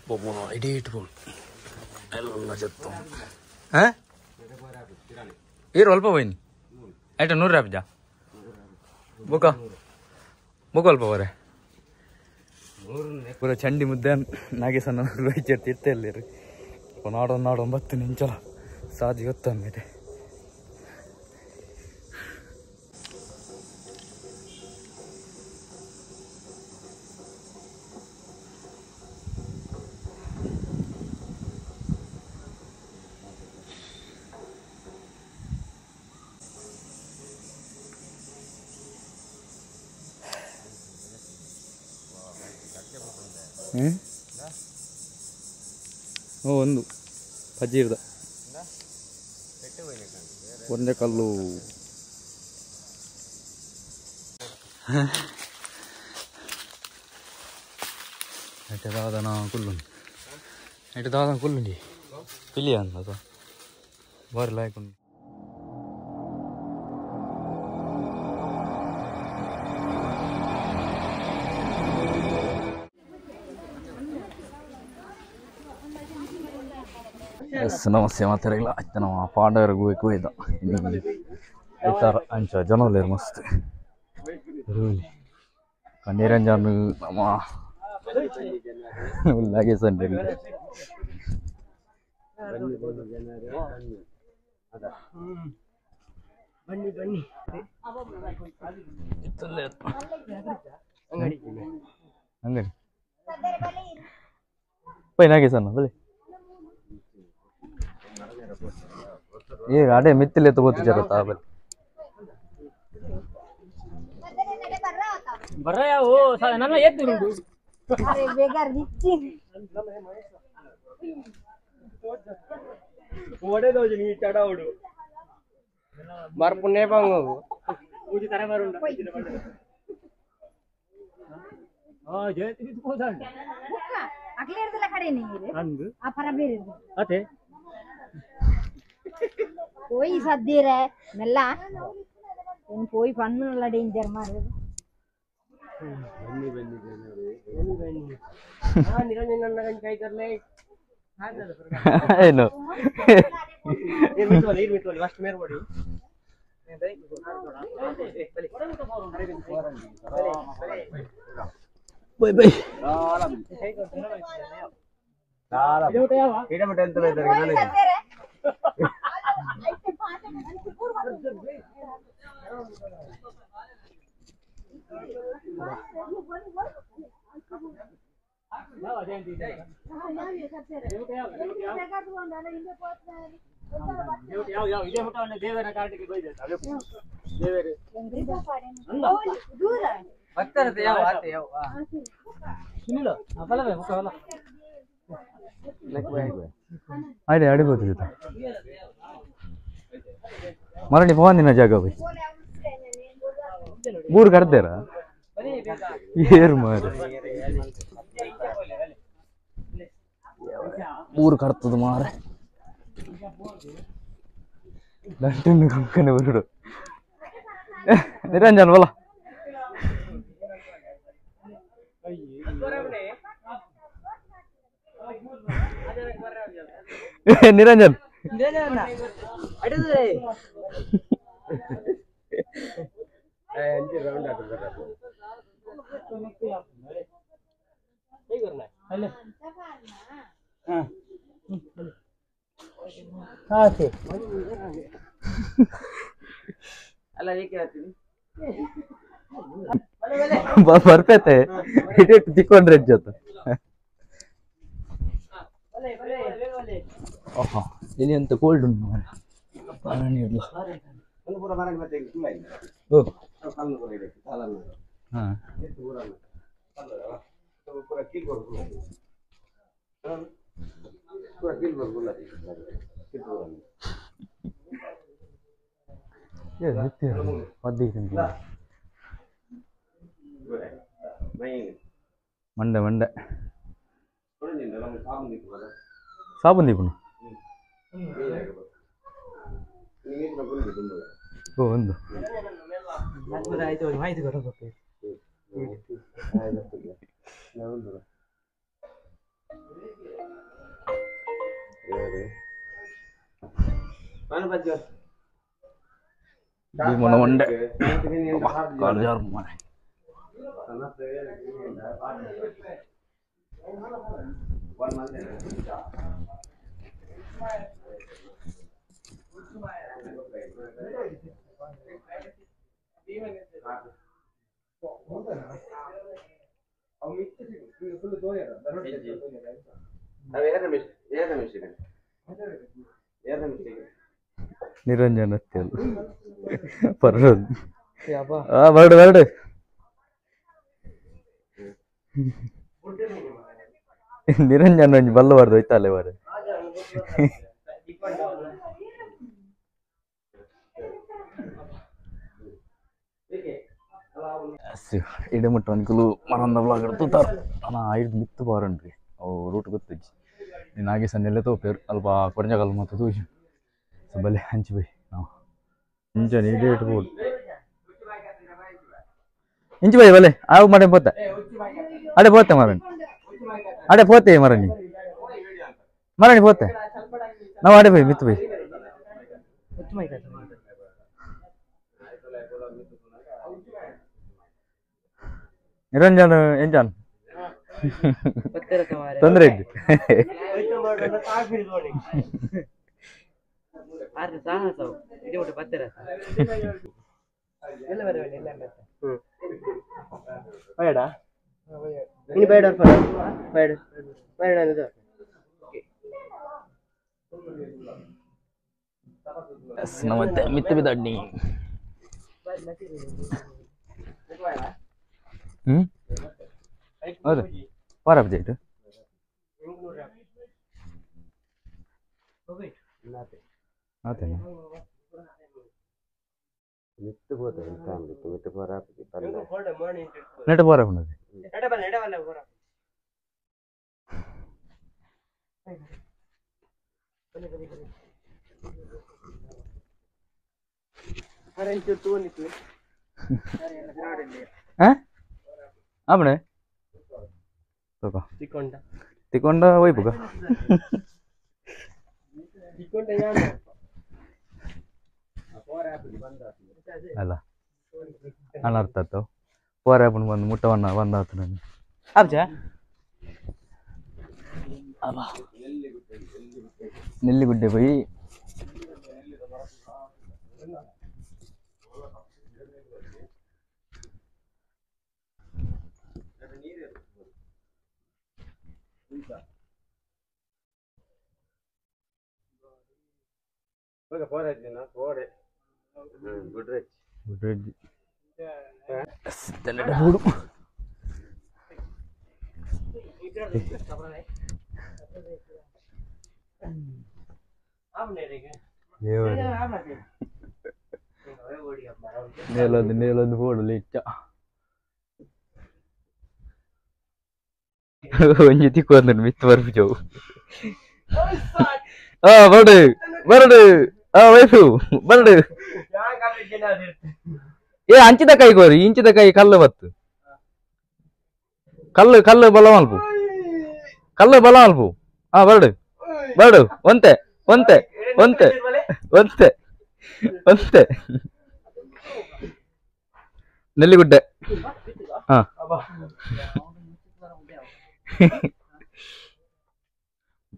Bobono edit pun. Ella jatuh. Hah? Ini apa ini? Itu nur apa? Buka. Buka apa orang? Pura candi muda nage sana rohi cerita ler. Penado bat ninjala. Saji gotta mede. ಒಂದು ಬಜ್ಜಿ ಇರ್ದ ಒಂದೇ ಕಲ್ಲು దాదాన కుళ్ళుండి పిల్లి అన్నది వారు లేకుండా ನಮಸ್ತೆ ಮಾತಾಡಿಲ್ಲ ಆಯ್ತು ನಾವು ಪಾಂಡವರಿಗೂ ಹೋಯ್ದ ಈ ಥರ ಅಂಚ ಜನ ಮಸ್ತ್ ನಿರಂಜನ್ ನಮ್ಮ ಉಲ್ಲಾಗೆ ಸಂಡೆ ಅಂಗಡಿ ಪೈನಾಗೆ ಸಣ್ಣ ಬಳಿ ये आडे मित्तले तो बहुत जरूरत है बर्रा वो नन्ना ये दुरुंडु अरे बेगार दिच्ची ओडे दो जनी चढ़ा ओडु मार पुण्य पाऊंगा पूजी तरह मारूंगा हां जय तू को जान अगले इरदला खड़े नहीं रे अंग आ परा बेरे अते कोई सद्दी रे मेल्ला इन कोई पन्नु नल्ला डेंजर मारे बन्नी हां निरंजन नन्ना गंज काय करले ಏನು ಇರ್ಮಿತ್ತೋಲಿ ಫಸ್ಟ್ ಮೇರ್ ಮಾಡಿ ಬೈ ಬೈ ಕಿಲೋಮೀಟರ್ ಅಂತ ಇದ್ದಾರೆ आइडे अड़बोद मरणी पवन जाग भाई बूर करतेरा ಏರ್ ಮಾರೆ ಊರು ಕರ್ತದ ಮಾರೆ ದಂಟನ್ನು ಕಂಕನೆ ಬರುಡು ನಿರಂಜನ್ ಬಲ ನಿರಂಜನ್ राउंड ಬರ್ಪೇತೆ ಇಟ್ಟು ತಿಕ್ಕೊಂಡ್ರೆ ಜೊತೆ ಇಲ್ಲಿ ಅಂತ ಕೋಲ್ಡ್ ಉಂಟು ಮಂಡೆ ಮಂಡೆ ಸಾಬೂನ್ ದೀಪನ ಓ ಒಂದು ಮಾಹಿತಿ ಕೊಡಬೇಕು Di mana monde? Kalau jarum mana? Niranjan Atyal. Parod. Siapa? Ah, baru. Niranjan onju ballu bardu hoytale bare. ಅಸ್ಸು ಇಡಮುಟ್ಟು ಅನ್ಕಲು ಮರಂದ ಬ್ಲಾಗ್ ತುತ್ತಾರ ನಾ ಐದು ಮಿತ್ತು ಬಾರನ್ರಿ ಅವು ರೂಟ್ ಗೊತ್ತಿಜ್ಜಿ ನೀನು ಹಾಗೆ ಸಣ್ಣೆಲ್ಲ ತೋಪೇರು ಅಲ್ಪ ಕೊರಂಜಗಲ್ ಮತ್ತು ತೂಜಿ ಸೊ ಬಲ್ಲೆ ಹಂಚಿ ಬೈ ನಾವು ಇಂಚ ನೀಡೇ ಇಟ್ಬೋದು ಇಂಚು ಬೈ ಬಲ್ಲೆ ಆವು ಮರೆ ಪೋತೆ ಅಡೆ ಪೋತೆ ಮರಣಿ ಅಡೆ ಪೋತೆ ಮರಣಿ ಪೋತೆ ನಾವು ಅಡೆ ಬೈ ಮಿತ್ತು ಬೈ ನಿರಂಜನ್ ಎಂಜಾನ್ ತೊಂದರೆ ಇದ್ದು ಮತ್ತೆ ಮಿತ್ತು ಬಿದ್ದಣ್ಣಿ ಹೌದು ವಾರ ಬಜೆಟ್ ಆತೇನಾ ನೆಟ್ ಬಾರ ఉన్నది आपने तो का तिकोंडा वही बुका ಅಲ್ಲ ಅನರ್ಥ ಆಯ್ತು ಪೋರ ಆಪನ್ ಬಂದು ಮುಟ್ಟವನ್ನ ಬಂದಾತು ನಾನು ಅಬ್ಜ ಅಬ್ಬಾ ನೆಲ್ಲಿಗುಡ್ಡೆ போய் ಗುಡ್ ನೇಲೊಂದು ಹೋಡಲು ಇಚ್ಚ ಒಂಜಿ ತಿಕ್ಕೊಂದು ಮಿತ್ತು ಬರ್ಬಿಜವು ಬರಡು ವೈಫು ಬರಡು ಏ ಅಂಚಿದ ಕೈ ಕೋರಿ ಇಂಚಿದ ಕೈ ಕಲ್ಲು ಬತ್ತು ಕಲ್ಲು ಬಲ ಮಲ್ಪು ಬರಡು ಒಂತೆ ನೆಲ್ಲಿಗುಡ್ಡೆ ಹಾ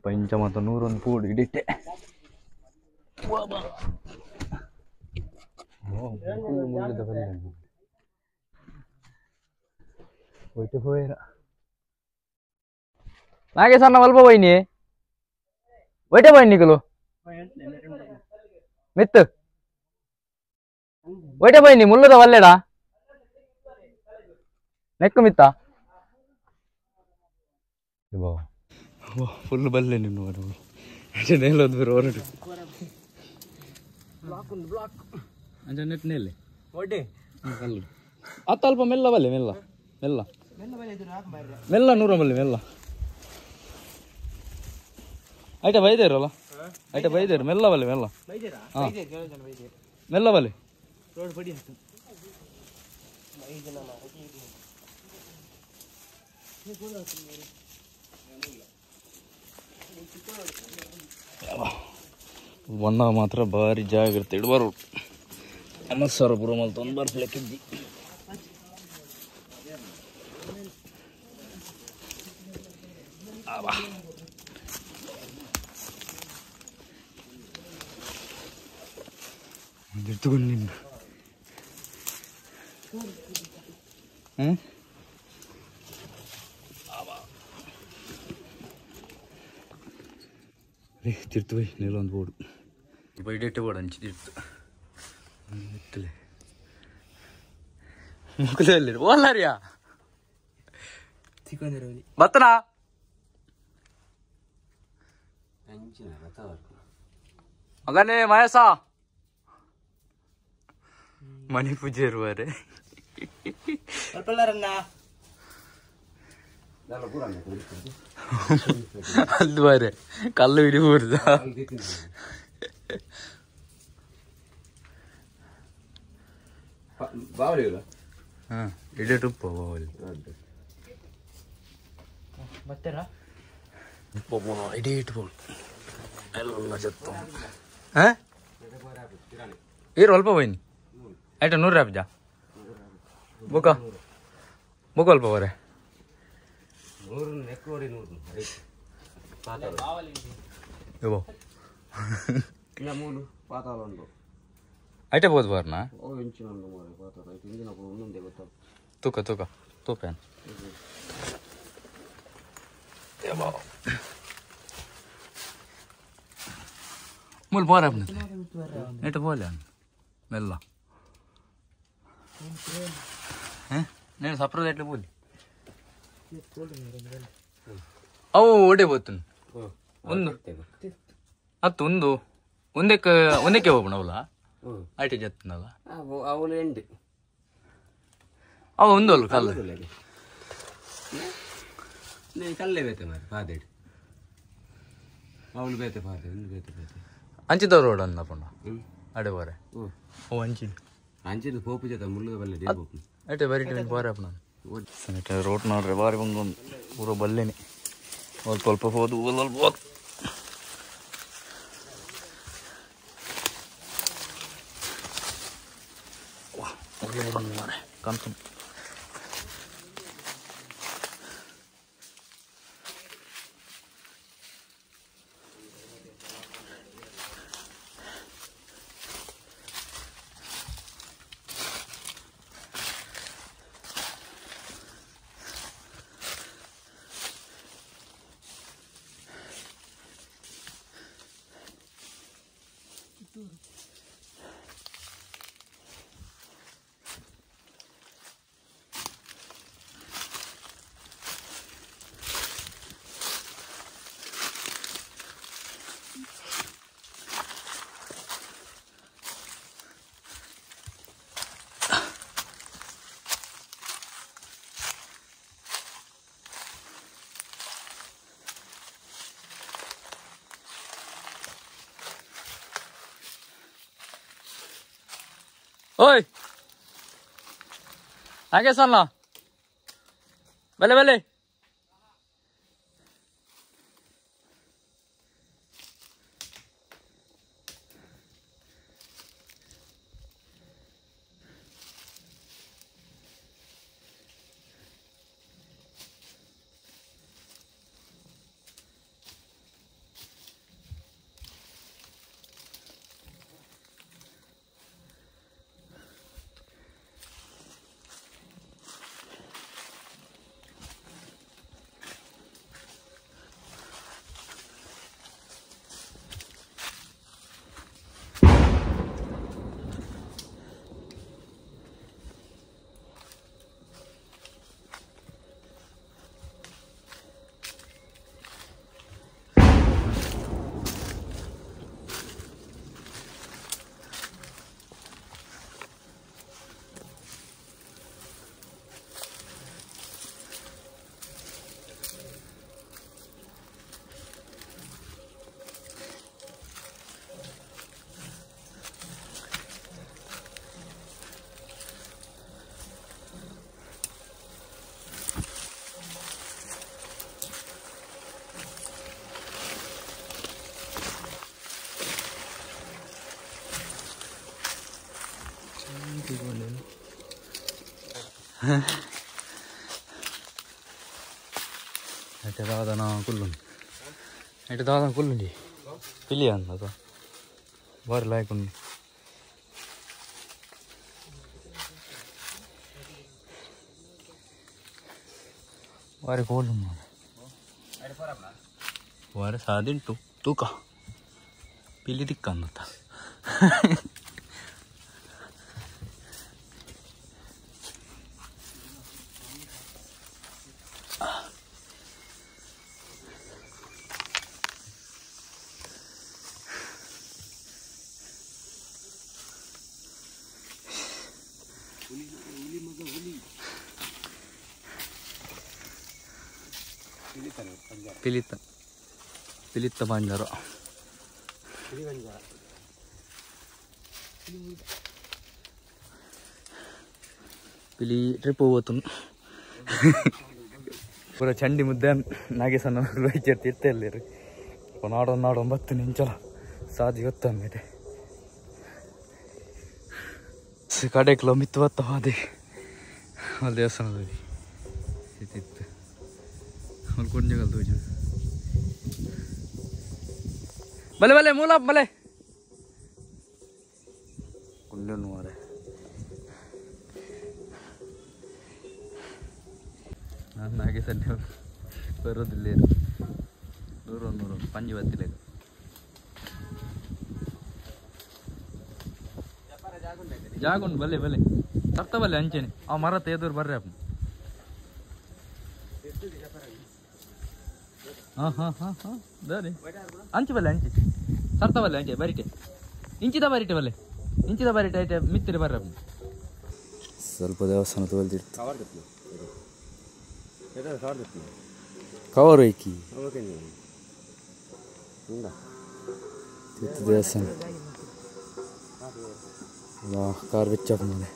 ಪಂಚಮತ 101 ಪೂಡು ಇಡಿಟ್ಟೆ ನಾಗೆ ಸಣ್ಣ ಮಲ್ಪ ಬೈನಿ ಒಯ್ಟೆ ಬೈನಿ ಕಲು ಮಿತ್ತು ಒಯ್ಟೆ ಬೈನಿ ಮುಲ್ಲದ ಒಲ್ಲೆಡ ನೆಕ್ಕು ಮಿತ್ತ ಫುಲ್ ಬಲ್ಲೆ ನಿನ್ನು ನೆಲ್ಲೊಂದು ಬೇರೆ ಹೊರಟು ಅಂಚ ನೆಟ್ ನೆಲೆ ಕಲ್ಲು ಅತ್ತ ಅಲ್ಪ ಮೆಲ್ಲ ಬಲ್ಲೆ ಮೆಲ್ಲ ನೂರ ಬಲ್ಲೆ ಮೆಲ್ಲ ಐಟ ಬೈದೇರಲ್ಲ ಐಟ ಬೈದೇರು ಮೆಲ್ಲ ಬಲ್ಲೆ ಮೆಲ್ಲ ಬಲ್ಲೆ ಬಂದಾಗ ಮಾತ್ರ ಭಾರಿ ಜಾಗ್ರತೆ ಇಡ್ಬಾರು. ಅಮಸ್ಸಾರ ಪುರ ಮಲ್ತ ಒಂದು ಬರ್ಸ್ಲಿಕ್ಕಿದ್ದಿ. ತಗೊಂಡು ನಿನ್ನ ತಿರ್ತು ಬೈ ನೀಲೊಂದು ಬೋರ್ಡು ಬೈಡೇಟೆ ಬೋರ್ಡ್ ಹಂಚಿದಿರ್ತು ಇತ್ತಲೆ ಮುಖದಲ್ಲಿ ಓಲ್ಲಾರಿಯಾ ಬತ್ತನ ಮಗನೇ ಮಯಸ ಮನೆ ಪೂಜೆ ಇರುವಾರೆ ಅಲ್ಲಿ ಬಾರೆ ಕಲ್ಲು ಹಿಡಿಬಾರ್ದ. ಹಾಂ ಇಡೇಟ್ ಉಪ್ಪು ಬಾವಲಿ ಇಡೇಟ್ ಬೋಲ್ ಎಲ್ಲ ಜತ್ತ ಹಾಂ ಇರು ಅಲ್ಪ ಬೈನಿ ಆಯ್ತಾ 100 ರೂಪಾಯಿ ಜಾ ಬುಕ್ಕ ಬುಕ್ಕ ಅಲ್ಪ ಬರೇ ಐಟೆ ಬೋದು ಬರ್ನ ತೂಕ ತೂಕ ತೂಪೇನ್ ಮುಲ್ ಬಾರ ನೆಟ್ ಬೋಲೆ ಮೆಲ್ಲ నేను సపరేట్ ఎట్లా పోలి ಅವು ಒಡೆ ಬೋತನ್ ಒಂದು ಹತ್ತು ಒಂದಕ್ಕೆ ಹೋಗೋಣ ಅವಳ ಐಟೆ ಜತ್ತನಲ್ಲ ಅವಳು ಎಂಟು ಅವ ಒಂದು ಅಲ್ಲ ಕಲ್ಲು ಕಲ್ಲೇ ಬೇತೆ ಮಾರಿ ಪಾದೇಡಿ ಅವಳು ಬೇತೆ ಪಾದೆ ಒಂದು ಬೇತೆ ಬೇತೆ ಅಂಚಿದವ್ರು ರೋಡ್ ಅನ್ನಪ್ಪಣ್ಣ ಅಡೆ ಬಾರೆ ಓ ಅಂಚಿದು ಪೋಪು ಜೊತೆ ಮುಳ್ಳು ಬಲ್ಲೆ ಐಟೆ ಬರೀ ಬಾರಪ್ಪ ನಾನು ರೋಡ್ ನೋಡ್ರಿ ಬಾರಿ ಬಂದೊಂದು ಪೂರ ಬಲ್ಲೇನೆ ಸ್ವಲ್ಪ ಹೋದು ಸ್ವಲ್ಪ ಹೋದ್ ಕನ್ಸಮ್ ಓಯ್ ಹಾಗೆ ಸಣ್ಣ ಬೆಲೆ ಬೆಲೆ Itu dah na kulun. Itu dah na kulun di. Pilihan atau baru lagi kun. Baru kulun mana? Baru sadin tu kah? Pilih dikkan nata. Pilita banjara. Pilih trip ಹೋಗುತ್ತು. ಪೂರ ಚಂಡಿ ಮುದ್ದೆ ನಾಗೇಶನ ವೈದ್ಯರು ತಿರ್ತೇಳಿ ನಾಡೊಂದು 9 ನಿಂಚಲ ಸಾಧಿ ಗೊತ್ತಂಗಿದೆ ಕಡೆ ಕಿಲೋಮೀಟರ್ ಹೊತ್ತ ಹೋದೆ ಅಲ್ಲಿ ದೇವಸ್ಥಾನದಲ್ಲಿ ಇತ್ತಿತ್ತು ಅಲ್ಲಿ ಕೊಂಡಗಲ್ ತೋಜು ಬಲೆ ಬಲೆ ಮೂಲ ಬಲೆ ಕೊಂಡನು ಮಾರೆ ನಾನು ನಾಗೇಶನ್ನ ಬರೋದಿಲ್ಲ ನೂರು ಪಂಜಿ ಬತ್ತಿಲ್ಲ ಜಾಗುಂಡು ಬಲ್ಲೆ ಬಲ್ಲೆ ತರ್ತ ಬಲ್ಲೆ ಅಂಚೆನೆ ಆ ಮರ ತೆಗೆದವ್ರು ಬರ್ರಿ ಅಪ್ಪ ಹಾಂ ದಾರಿ ಅಂಚಿ ಬಲ್ಲೆ ಅಂಚಿ ತರ್ತ ಬಲ್ಲೆ ಅಂಚೆ ಬರಿಟೆ ಇಂಚಿದ ಬರಿಟೆ ಬಲ್ಲೆ ಇಂಚಿದ ಬರಿಟೆ ಐತೆ ಮಿತ್ತಿರಿ ಬರ್ರಿ ಅಪ್ಪ ಸ್ವಲ್ಪ ದೇವಸ್ಥಾನ ತೋಲ್ದಿರ್ತು ಕವರ್ ಐಕಿ ದೇವಸ್ಥಾನ कार बच्चा माने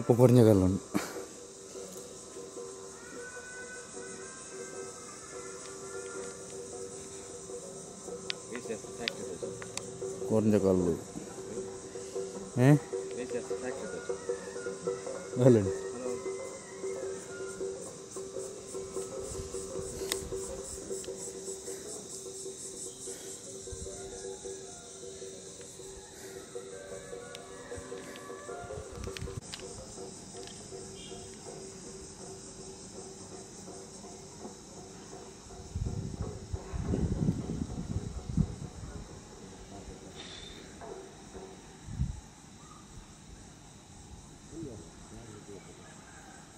पकड़ने का लोन पकड़ने का लोन हैं लोन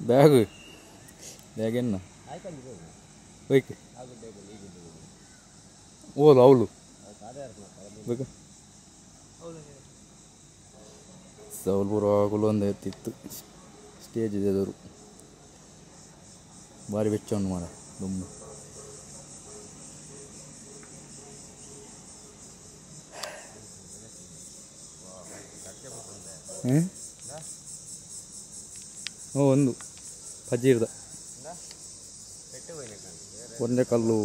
बैग ना ಓಲು ಅವಳು ಸೌಲ್ಪುರ ಒಂದು ಎತ್ತಿತ್ತು ಸ್ಟೇಜ್ ಇದೆ ಅದವರು ಭಾರಿ ವೆಚ್ಚ ಉಂಟು ಮಾರ ತುಂಬ ಒಂದು ಪಜ್ಜಿರ್ದ ಒಂದೇ ಕಲ್ಲು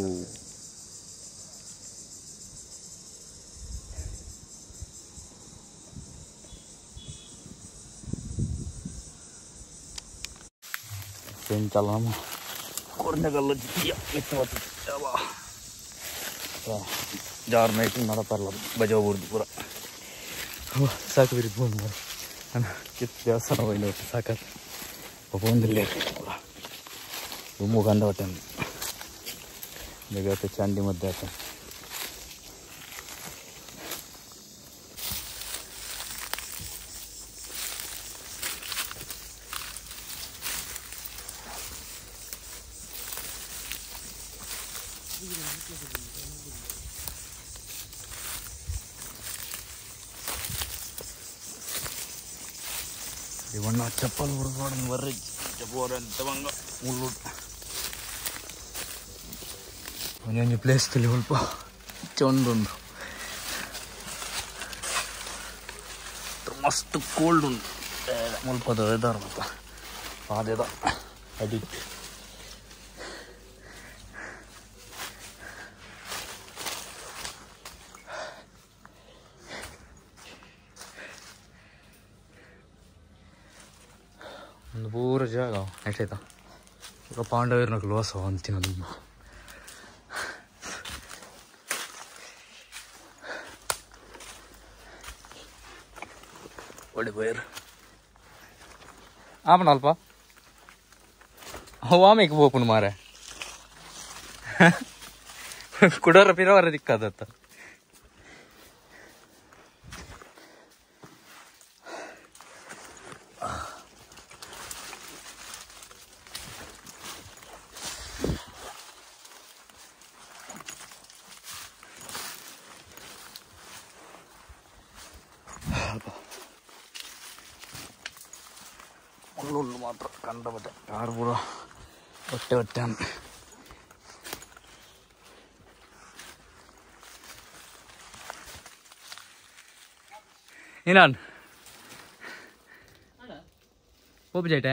चलना कोरने कल्लु जार में पर बजाव बुर्द पूरा साक बिरी बोल देवस्थान होइल साक ಬಂದಿಲ್ಲ ತುಂಬ ಗಂಧ ಹೊಟ್ಟೆ ಜಗತ್ತು ಚಂಡಿ ಮಧ್ಯೆ ಆತ ಇವನ್ನ ಚಪ್ಪಲ್ ಹುಡುಗರು ಬರ್ರಿ ಚಪ್ಪೋರ ತವಂಗ ಮುಳ್ಳು ಒಂದೊಂದು ಪ್ಲೇಸ್ದಲ್ಲಿ ಸ್ವಲ್ಪ ಚಂದುಂಡು ಮಸ್ತ್ ಕೋಲ್ಡ್ ಉಂಟು ಮುಲ್ಪದ ವೆದರ್ ಮತ್ತು ಅದೇದ ಅಡಿಕ್ಟ್ ಒಂದು ಪೂರ ಜಾಗ ನೆಕ್ಸ್ಟ್ ಆಯ್ತಾ ಈಗ ಪಾಂಡವರನ್ನ ಕ್ಲೋಸ್ ಅಂತಿನ ಒಳ್ಳೆ ಬಯರ್ ಆಪಣ ಅಲ್ಪ ಆಮೇಲೆ ಹೋಪುನು ಮಾರೆ ಕುಡೋರ ಪಿರವರ ದಿಕ್ಕಾದತ್ತ ഉള്ളു മാത്രം കണ്ട പറ്റ കാറ് പൂറ ഒറ്റയാണ് ഇനാൻ പോപ്പ് ചേട്ടേ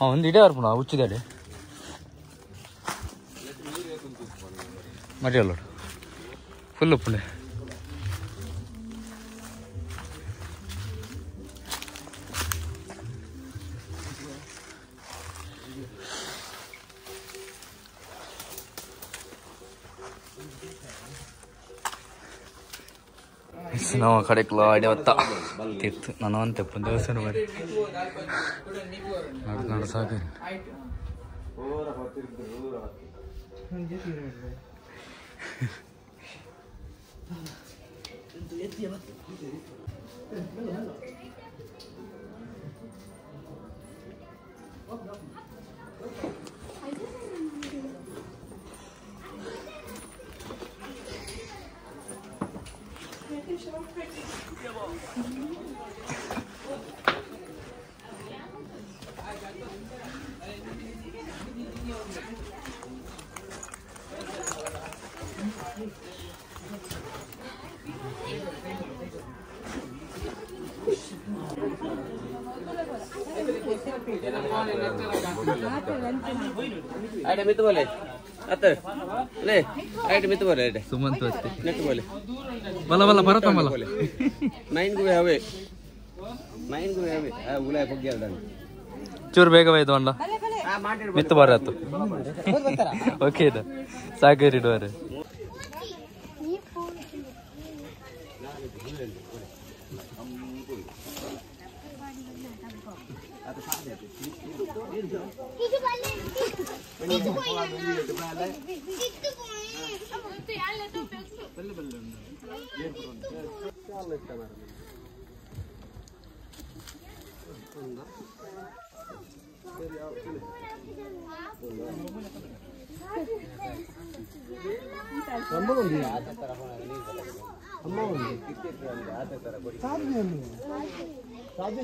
ಒಂದು ಇಡೇ ಅರ್ಪಣ ಹುಚ್ಚಿದಾಡೆ ಮರಿಯಲ್ಲ ಫುಲ್ ಉಪ್ಪುಂಡೆ ನಾವು ಆ ಕಡೆ ಕ್ಲಾಡಿ ಹೊತ್ತ ತಿರ್ತು ನಾನು ಅಂತ ದೇವಸ್ಥಾನ ಮಾಡಿ ನಡ ಸಾಕು आइट मित बोले अतर ले आइट मित बोले सुमंत होते नेट बोले मला मला परत मला नाइन गो हवे आ उलाय पग्याल दान चूर ಬೇಗ ಬೈದು ಅಣ್ಣ ಮಿತ್ತು ಬರತ್ತು ಓಕೆ ಇದು ಸಾಗರಿ ಡೋರೆ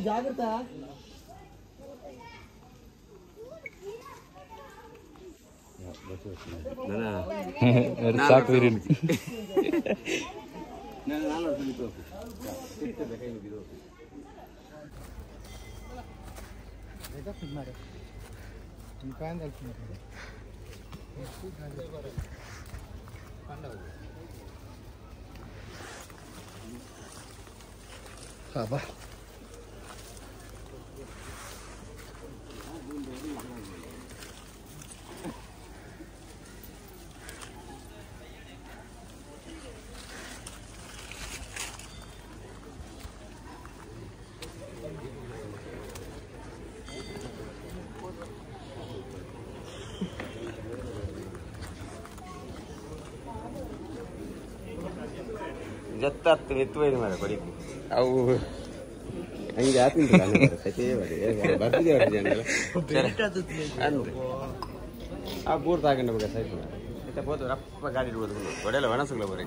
ಜಾಗ್ರತ ಸಾಕು apa जत्तात मित्वैन मारे बड़ी अವು ಹಂಗೆ ಆತಿಂತ ನಾನು ಸತೆ ಬಡಿ ಬರ್ತಿದೆ ಬಡಿ ಅಂದ್ರೆ ಆ ಬೋರ್ ತಾಗಂಡ ಬಗ ಸೈಕಲ್ ಇತ ಪೋತು ರಪ್ಪ ಗಾಡಿ ಇಡುವುದು ಒಡೆಲ್ಲ ವಣಸಗಳ ಬರಿ